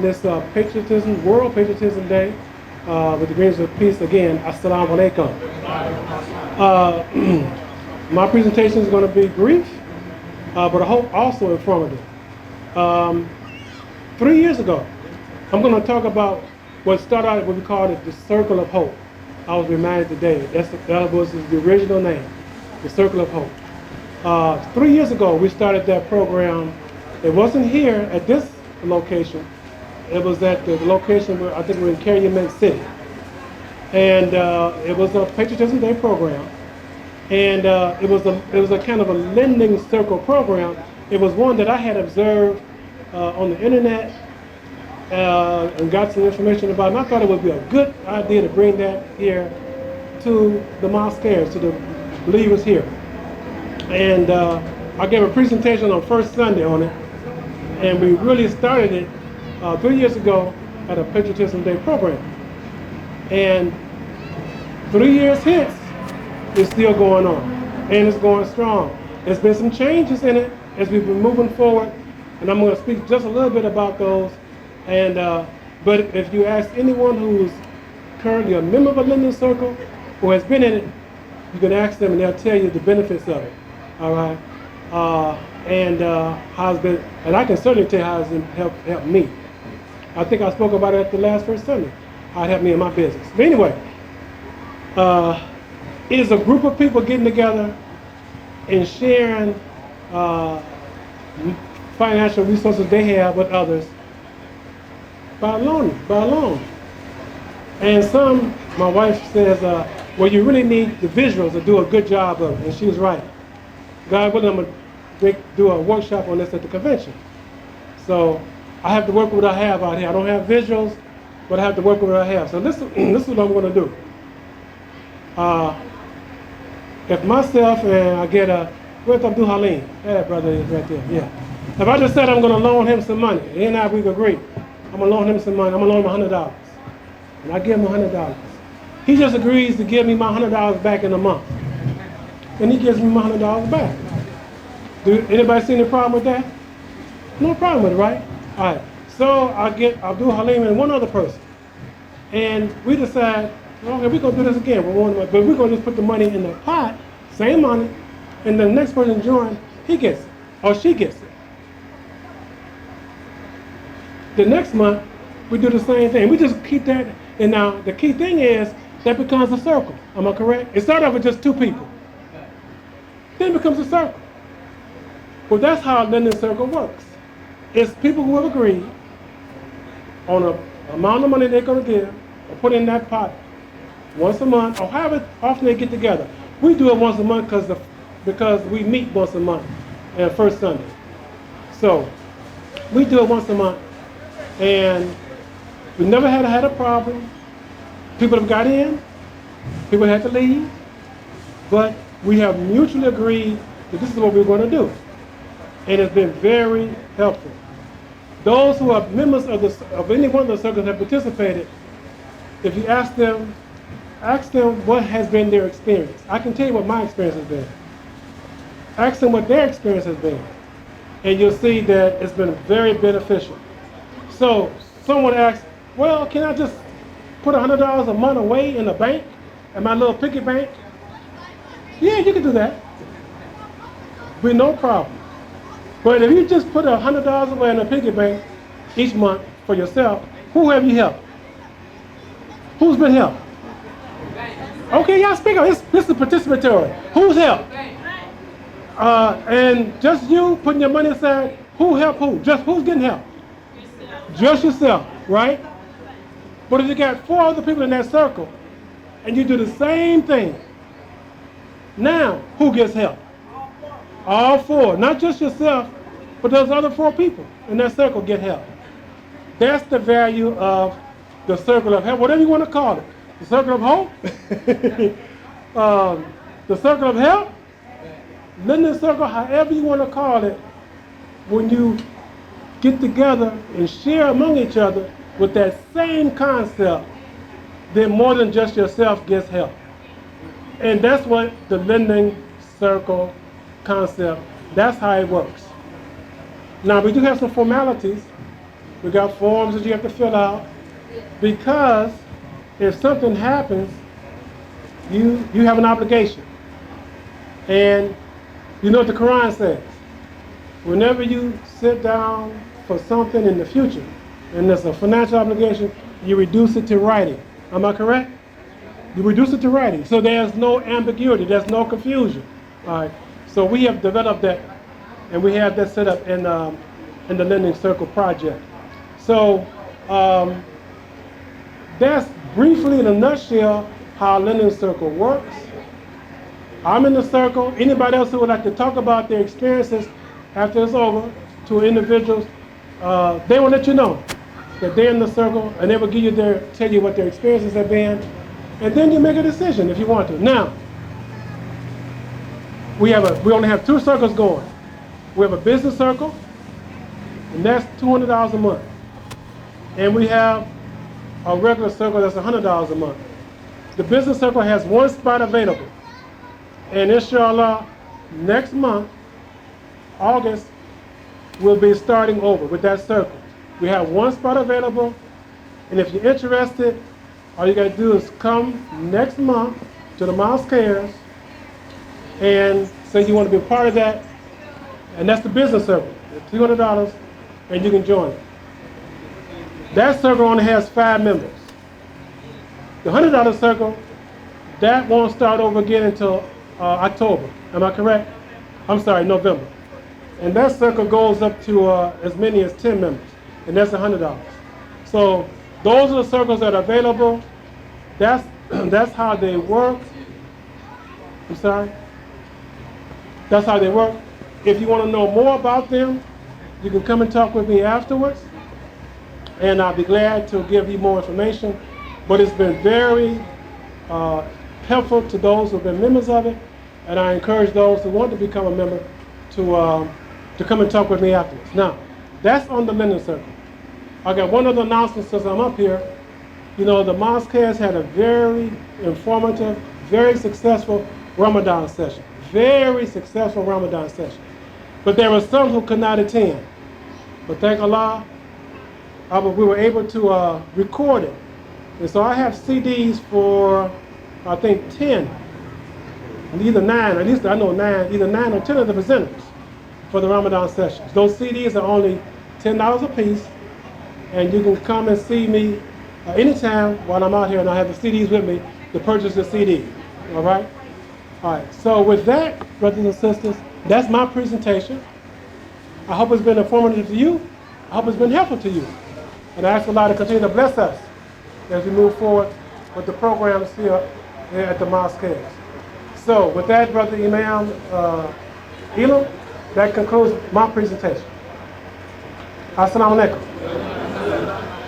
This patriotism, World Patriotism Day, with the greetings of peace again. Assalamu alaikum. My presentation is going to be brief, but I hope also informative. 3 years ago, I'm going to talk about what started out what we call it the Circle of Hope. I was reminded today that was the original name, the Circle of Hope. 3 years ago, we started that program. It wasn't here at this location. It was at the location where I think we're in Calumet City. And it was a Patriotism Day program. And it was a kind of a lending circle program. It was one that I had observed on the internet and got some information about. And I thought it would be a good idea to bring that here to the mosque, to the believers here. And I gave a presentation on first Sunday on it. And we really started it 3 years ago at a Patriotism Day program. And 3 years hence, it's still going on. And it's going strong. There's been some changes in it as we've been moving forward. And I'm going to speak just a little bit about those. And but if you ask anyone who's currently a member of a lending circle or has been in it, you can ask them and they'll tell you the benefits of it. All right? How it's been, and I can certainly tell you how it's helped me. I think I spoke about it at the last first Sunday, how it helped me in my business. But anyway, it is a group of people getting together and sharing financial resources they have with others by loan. And some, my wife says, well, you really need the visuals to do a good job of it, and she was right. God willing, I'm going to do a workshop on this at the convention. So I have to work with what I have out here. I don't have visuals, but I have to work with what I have. So this is what I'm going to do. If myself and I get where's Abdul-Rasheed? That brother is right there, yeah. If I just said I'm going to loan him some money, he and I, we agree. I'm going to loan him some money. I'm going to loan him $100. And I give him $100. He just agrees to give me my $100 back in a month. And he gives me my $100 back. Do anybody see any problem with that? No problem with it, right? All right. So I get Abdul-Rasheed and one other person. And we decide, okay, we're going to do this again. But we're going to just put the money in the pot, same money, and the next person joins, he gets it, or she gets it. The next month, we do the same thing. We just keep that. And now, the key thing is, that becomes a circle. Am I correct? It started off with just two people. Then it becomes a circle. Well, that's how a lending circle works. It's people who have agreed on an amount of money they're going to give or put in that pot once a month or however often they get together. We do it once a month because we meet once a month and first Sunday. So we do it once a month and we never had a problem. People have got in, people had to leave, but we have mutually agreed that this is what we're going to do. And it's been very helpful. Those who are members of any one of the circles have participated, if you ask them what has been their experience. I can tell you what my experience has been. Ask them what their experience has been. And you'll see that it's been very beneficial. So someone asks, well, can I just put $100 a month away in a bank, in my little piggy bank? Yeah, you can do that. With no problem. But if you just put $100 away in a piggy bank each month for yourself, who have you helped? Who's been helped? Okay, y'all speak up. This is participatory. Who's helped? And just you putting your money aside, who helped who? Just who's getting help? Just yourself, right? But if you got 4 other people in that circle and you do the same thing, now who gets help? All 4, not just yourself, but those other 4 people in that circle get help. That's the value of the circle of help, whatever you want to call it. The circle of hope, the circle of help, lending circle, however you want to call it. When you get together and share among each other with that same concept, then more than just yourself gets help. And that's what the lending circle concept, that's how it works. Now we do have some formalities We got forms that you have to fill out, because if something happens, you have an obligation. And you know what the Quran says. Whenever you sit down for something in the future, and there's a financial obligation, you reduce it to writing. Am I correct? You reduce it to writing. So there's no ambiguity, there's no confusion. All right. So we have developed that, and we have that set up in the Lending Circle project. So that's briefly in a nutshell how Lending Circle works. I'm in the circle. Anybody else who would like to talk about their experiences after it's over to individuals, they will let you know that they're in the circle, and they will give you tell you what their experiences have been, and then you make a decision if you want to. Now, we only have 2 circles going. We have a business circle, and that's $200 a month. And we have a regular circle that's $100 a month. The business circle has 1 spot available. And inshallah, next month, August, we'll be starting over with that circle. We have 1 spot available, and if you're interested, all you gotta do is come next month to the Mosque and say you want to be a part of that, and that's the business circle. It's $200, and you can join it. That circle only has 5 members. The $100 circle, that won't start over again until October. Am I correct? I'm sorry, November. And that circle goes up to as many as 10 members, and that's $100. So those are the circles that are available. That's how they work. I'm sorry. That's how they work. If you want to know more about them, you can come and talk with me afterwards, and I'll be glad to give you more information. But it's been very helpful to those who have been members of it, and I encourage those who want to become a member to come and talk with me afterwards. Now, that's on the Lending Circle. I got one other announcement since I'm up here. You know, the Mosque has had a very informative, very successful Ramadan session. Very successful Ramadan session. But there were some who could not attend. But thank Allah, we were able to record it. And so I have CDs for, I think, 10, either 9, at least I know 9, either 9 or 10 of the presenters for the Ramadan sessions. Those CDs are only $10 a piece, and you can come and see me anytime while I'm out here, and I have the CDs with me to purchase the CD. All right? All right. So with that, brothers and sisters, that's my presentation. I hope it's been informative to you. I hope it's been helpful to you. And I ask Allah to continue to bless us as we move forward with the programs here at the Mosque. So with that, Brother Imam Elam, that concludes my presentation. Assalamu alaikum.